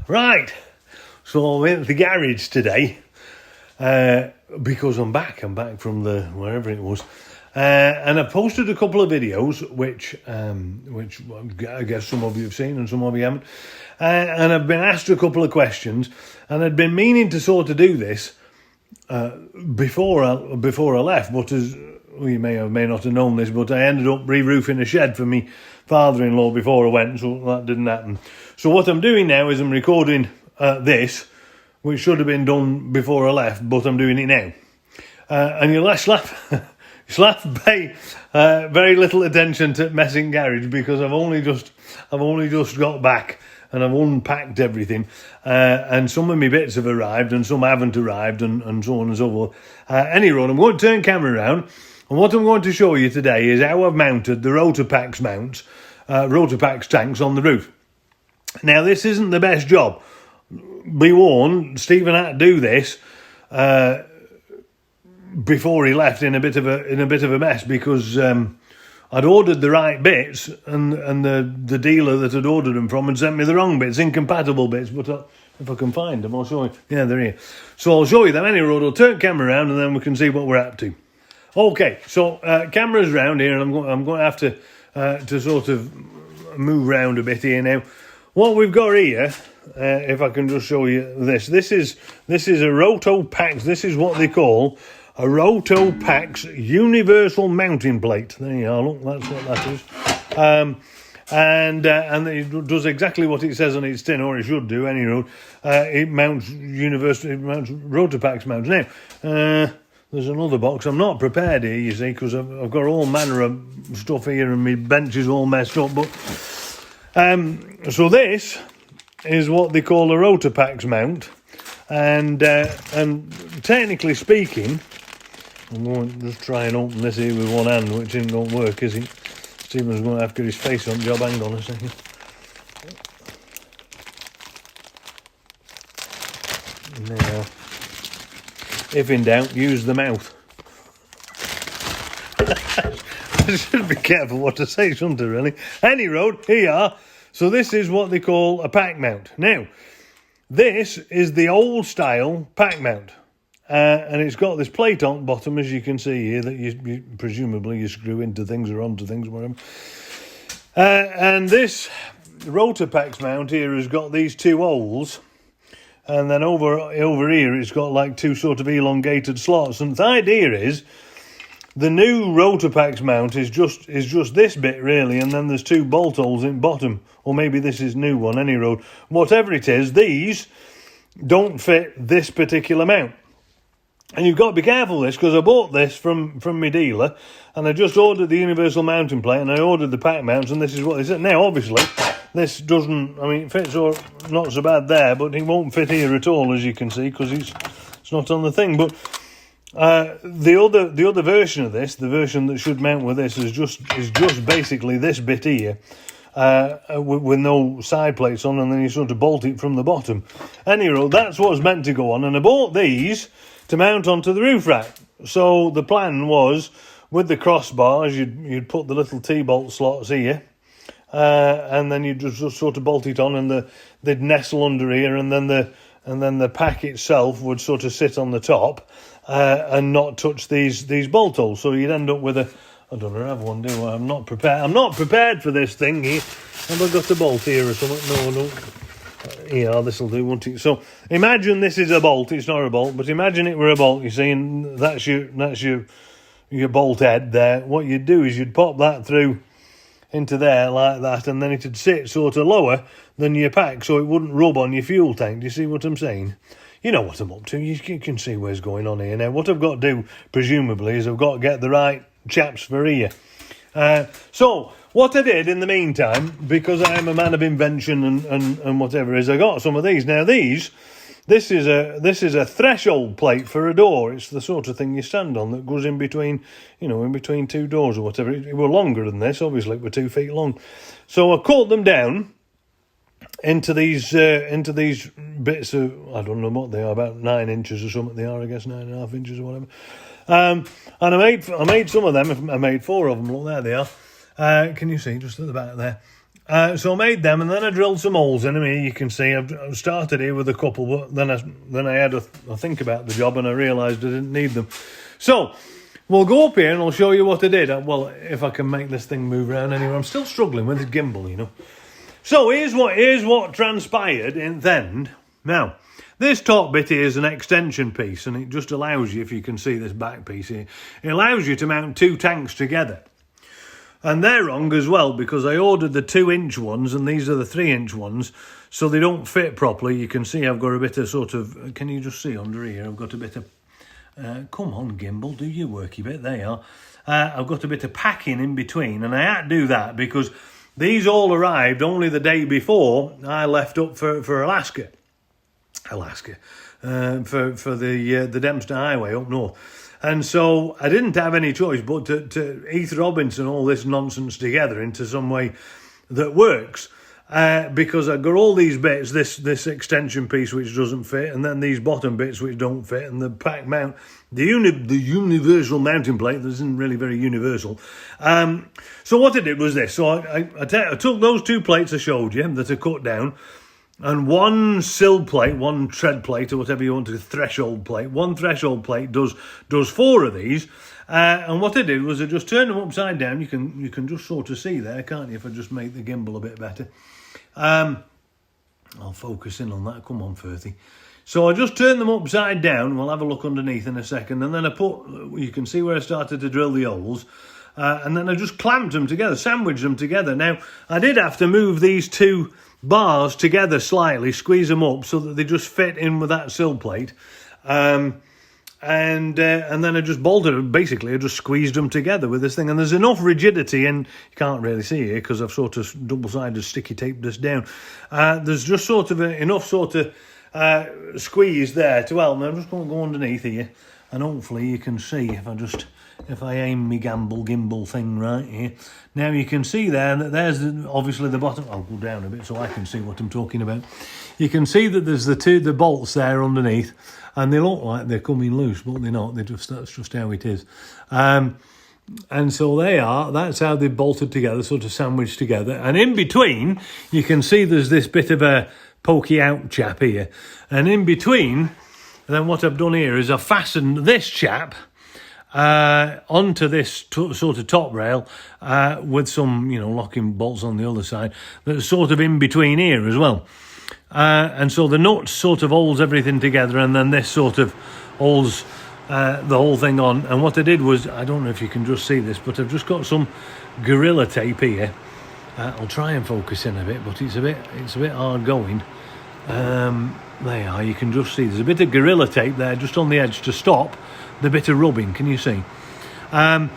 Right, so I'm at the garage today because I'm back from the wherever it was, and I posted a couple of videos which I guess some of you have seen and some of you haven't, and I've been asked a couple of questions, and I'd been meaning to sort of do this before I left, but as you may or may not have known this, but I ended up re-roofing a shed for me father-in-law before I went, so that didn't happen. So what I'm doing now is I'm recording this, which should have been done before I left, but I'm doing it now. And you'll pay very little attention to Messing Garage because I've only just got back and I've unpacked everything, and some of my bits have arrived and some haven't arrived, and so on and so forth. Anyway, I'm going to turn camera around, and what I'm going to show you today is how I've mounted the Rotopax mounts, Rotopax tanks on the roof. Now, this isn't the best job. Be warned, Stephen had to do this before he left in a bit of a mess because I'd ordered the right bits, and the dealer that had ordered them from had sent me the wrong bits, incompatible bits. But if I can find them, I'll show you. Yeah, they're here. So I'll show you them. Anyway, I'll turn camera around, and then we can see what we're up to. Okay, so camera's round here, and I'm going to have to sort of move round a bit here now. What we've got here, if I can just show you this. This is a Rotopax. This is what they call a Rotopax universal mounting plate. There you are, look, that's what that is. And it does exactly what it says on its tin, or it should do, anyway. It mounts Rotopax mounts. Now, there's another box. I'm not prepared here, you see, because I've got all manner of stuff here and my bench is all messed up. But so this is what they call a Rotopax mount. And technically speaking, I'm going to just try and open this here with one hand, which isn't going to work, is it? Stephen's going to have to get his face on job. Hang on a second. Now, if in doubt, use the mouth. I should be careful what to say, shouldn't I, really? Any road, here you are. So this is what they call a pack mount. Now, this is the old style pack mount. And it's got this plate on the bottom, as you can see here, that you presumably you screw into things or onto things, whatever. And this Rotopax mount here has got these two holes, and then over here it's got like two sort of elongated slots. And the idea is the new Rotopax mount is just this bit really, and then there's two bolt holes in bottom, or maybe this is new one. Any road, whatever it is, these don't fit this particular mount. And you've got to be careful with this, because I bought this from my dealer, and I just ordered the universal mounting plate, and I ordered the pack mounts, and this is what they said. Now, obviously, this doesn't, I mean, it fits or not so bad there, but it won't fit here at all, as you can see, because it's not on the thing. But the other version of this, the version that should mount with this, is just basically this bit here, with no side plates on, and then you sort of bolt it from the bottom. Anyway, that's what's meant to go on, and I bought these to mount onto the roof rack. So the plan was, with the crossbars, you'd put the little T-bolt slots here, and then you'd just sort of bolt it on, and they'd nestle under here, and then the pack itself would sort of sit on the top, and not touch these bolt holes. So you'd end up with a, I don't know, have one, do I? I'm not prepared for this thing here. Have I got a bolt here or something? No. Yeah, this'll do, won't it? So imagine this is a bolt. It's not a bolt, but imagine it were a bolt. You see, and that's your bolt head there. What you'd do is you'd pop that through into there like that, and then it'd sit sort of lower than your pack, so it wouldn't rub on your fuel tank. Do you see what I'm saying? You know what I'm up to. You can see where's going on here. Now, what I've got to do, presumably, is I've got to get the right chaps for here. So what I did in the meantime, because I am a man of invention and whatever, is I got some of these. Now this is a threshold plate for a door. It's the sort of thing you stand on that goes in between two doors or whatever. It were longer than this, obviously. It were 2 feet long. So I cut them down into these bits of, I don't know what they are, about 9 inches or something they are, I guess 9.5 inches or whatever. And I made some of them. I made 4 of them. Look, there they are. Can you see just at the back there? So I made them, and then I drilled some holes in them. Here you can see I've started here with a couple, but then I had a think about the job, and I realised I didn't need them. So we'll go up here and I'll show you what I did. Well, if I can make this thing move around anyway. I'm still struggling with the gimbal, you know. So here's what transpired in the end. Now, this top bit here is an extension piece, and it just allows you, if you can see this back piece here, it allows you to mount 2 tanks together. And they're wrong as well, because I ordered the 2-inch ones, and these are the 3-inch ones, so they don't fit properly. You can see I've got a bit of sort of, can you just see under here, I've got a bit of, come on gimbal, do your worky bit, there you are. I've got a bit of packing in between, and I had to do that because these all arrived only the day before I left up for Alaska, for the Dempster Highway up north. And so I didn't have any choice but to Heath Robinson all this nonsense together into some way that works. Because I've got all these bits, this extension piece which doesn't fit, and then these bottom bits which don't fit, and the pack mount, the universal mounting plate that isn't really very universal. So what I did was this. So I took those 2 plates I showed you that I cut down, and one sill plate, one tread plate, or whatever you want to, threshold plate. One threshold plate does 4 of these. And what I did was I just turned them upside down. You can just sort of see there, can't you, if I just make the gimbal a bit better. I'll focus in on that. Come on, Firthy. So I just turned them upside down. We'll have a look underneath in a second. And then you can see where I started to drill the holes. And then I just clamped them together, sandwiched them together. Now, I did have to move these 2 bars together slightly, squeeze them up so that they just fit in with that sill plate. And then I just bolted them. Basically, I just squeezed them together with this thing. And there's enough rigidity, and you can't really see here because I've sort of double-sided sticky taped this down. There's just sort of enough sort of squeeze there to help me. I'm just going to go underneath here, and hopefully you can see if I aim my gimbal thing right here. Now you can see there that there's obviously the bottom. I'll go down a bit so I can see what I'm talking about. You can see that there's the bolts there underneath, and they look like they're coming loose, but they're not. That's just how it is. And so they are. That's how they're bolted together, sort of sandwiched together. And in between, you can see there's this bit of a pokey out chap here. And in between, then what I've done here is I've fastened this chap onto this sort of top rail with some, locking bolts on the other side that's sort of in between here as well. And so the nuts sort of holds everything together, and then this sort of holds the whole thing on. And what I did was, I don't know if you can just see this, but I've just got some Gorilla Tape here. I'll try and focus in a bit, but it's a bit hard going. There you are, you can just see there's a bit of Gorilla Tape there just on the edge to stop the bit of rubbing. Can you see? And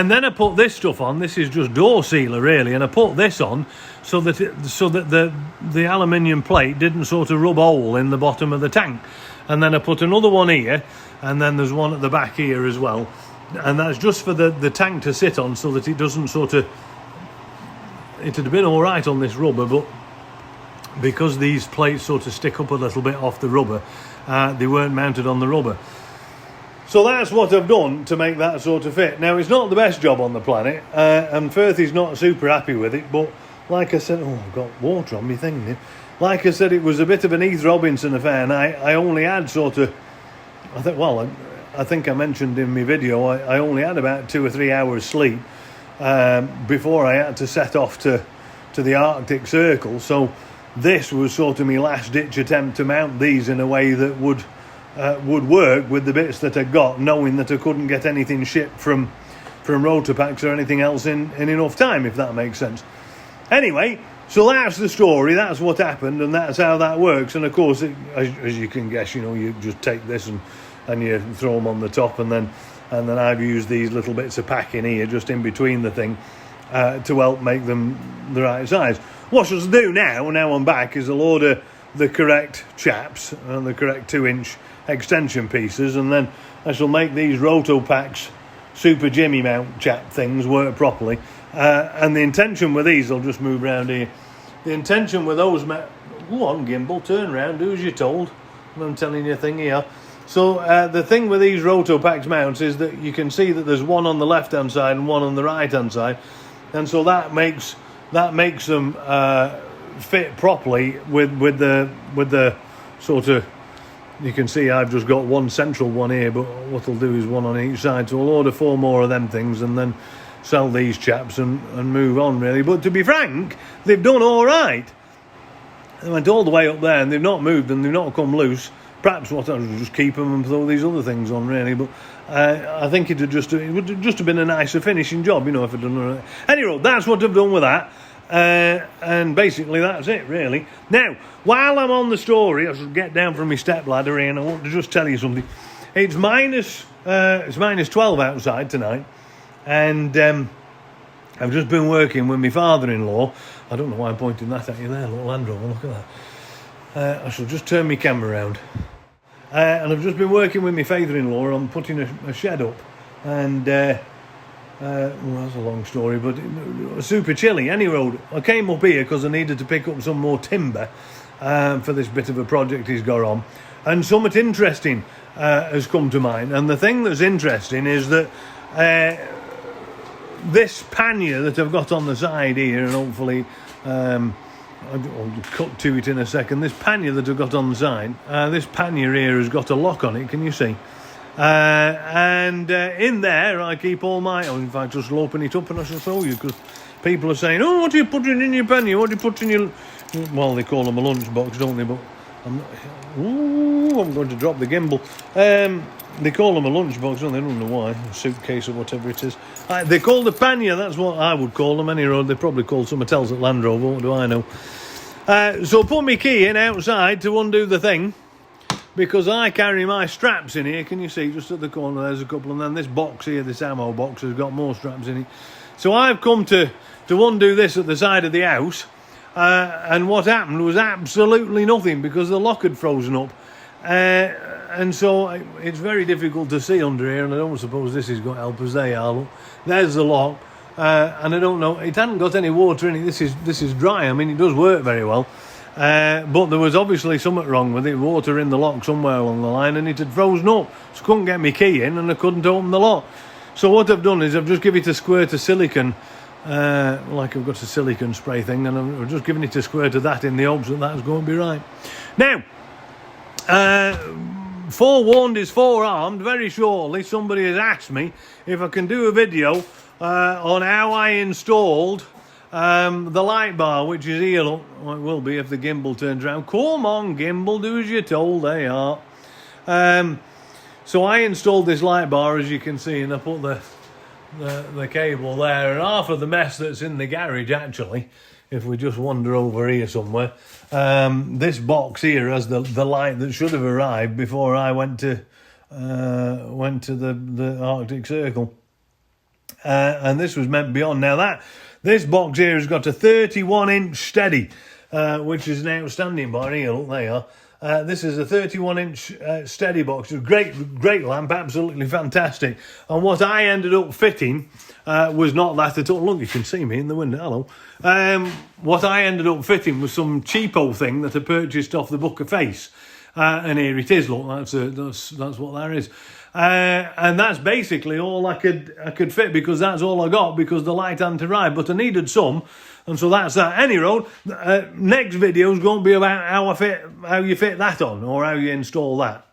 then I put this stuff on. This is just door sealer really, and I put this on so that the aluminium plate didn't sort of rub a hole in the bottom of the tank. And then I put another one here, and then there's one at the back here as well, and that's just for the tank to sit on so that it doesn't sort of. It had been all right on this rubber, but because these plates sort of stick up a little bit off the rubber, they weren't mounted on the rubber. So that's what I've done to make that sort of fit. Now, it's not the best job on the planet, and Firthy's not super happy with it, but like I said, I've got water on my thing now. Like I said, it was a bit of an Heath Robinson affair, and I only had sort of, I think I mentioned in my video, I only had about 2 or 3 hours sleep before I had to set off to the Arctic Circle. So this was sort of my last-ditch attempt to mount these in a way that would work with the bits that I got, knowing that I couldn't get anything shipped from Rotopax or anything else in enough time, if that makes sense. Anyway, so that's the story, that's what happened, and that's how that works. And of course, as you can guess, you just take this and you throw them on the top, and then I've used these little bits of packing here just in between the thing to help make them the right size. What I'll do now I'm back, is I'll order the correct chaps and the correct 2-inch extension pieces, and then I shall make these Rotopax Super Jimmy mount chap things work properly. And the intention with these, I'll just move around here. The intention with those, go on gimbal, turn around, do as you're told. I'm telling you a thing here. So the thing with these Rotopax mounts is that you can see that there's one on the left hand side and one on the right hand side, and so that makes that makes them fit properly with the sort of, you can see I've just got one central one here, but what I'll do is one on each side. So I'll order 4 more of them things and then sell these chaps and move on, really. But to be frank, they've done all right. They went all the way up there and they've not moved and they've not come loose. Perhaps what I would just keep them and throw these other things on, really. But I think it would just have been a nicer finishing job, you know, if I'd done it. Anyway, that's what I've done with that. And basically that's it, really. Now, while I'm on the story, I should get down from my step ladder here, and I want to just tell you something. It's minus 12 outside tonight, and I've just been working with my father-in-law. I don't know why I'm pointing that at you there, little Land Rover, look at that. I shall just turn my camera around. And I've just been working with my father-in-law on putting a shed up, and well, that's a long story, but super chilly. Anyway, I came up here because I needed to pick up some more timber for this bit of a project he's got on, and something interesting has come to mind. And the thing that's interesting is that this pannier that I've got on the side here, and hopefully I'll cut to it in a second. This pannier that I've got on the side, this pannier here has got a lock on it, can you see? And in there I keep all my, in fact I'll just open it up and I shall show you, because people are saying, oh, what are you putting in your pannier, what are you putting in your, well, they call them a lunchbox, don't they, but I'm going to drop the gimbal. They call them a lunchbox, don't they? I don't know why, a suitcase or whatever it is. They call the pannier, that's what I would call them anyway. They probably call something else at Land Rover, what do I know. So put my key in outside to undo the thing, because I carry my straps in here. Can you see, just at the corner there's a couple, and then this box here, this ammo box, has got more straps in it. So I've come to undo this at the side of the house, and what happened was absolutely nothing, because the lock had frozen up, and so it's very difficult to see under here, and I don't suppose this has got help as they are. Look, there's the lock, and I don't know, it hadn't got any water in it. This is dry. I mean, it does work very well. But there was obviously something wrong with it, water in the lock somewhere along the line, and it had frozen up, so I couldn't get my key in and I couldn't open the lock. So what I've done is I've just given it a squirt of silicone, like I've got a silicone spray thing, and I'm just giving it a squirt of that in the hopes that that's going to be right. Now, forewarned is forearmed. Very shortly somebody has asked me if I can do a video on how I installed the light bar, which is here. Look, well, it will be if the gimbal turns around. Come on, gimbal, do as you're told. They are. So I installed this light bar, as you can see, and I put the cable there, and half of the mess that's in the garage, actually, if we just wander over here somewhere, this box here has the light that should have arrived before I went to the Arctic Circle, and this was meant to be on. Now this box here has got a 31-inch steady, which is an outstanding bar. Here, look, they are. This is a 31-inch steady box. It's a great lamp, absolutely fantastic. And what I ended up fitting was not that at all. Look, you can see me in the window. Hello. What I ended up fitting was some cheapo thing that I purchased off the Book of Face. And here it is. Look, that's what that is. And that's basically all I could fit, because that's all I got, because the light hadn't arrived. But I needed some, and so that's that. Anyway, next video is going to be about how you fit that on, or how you install that.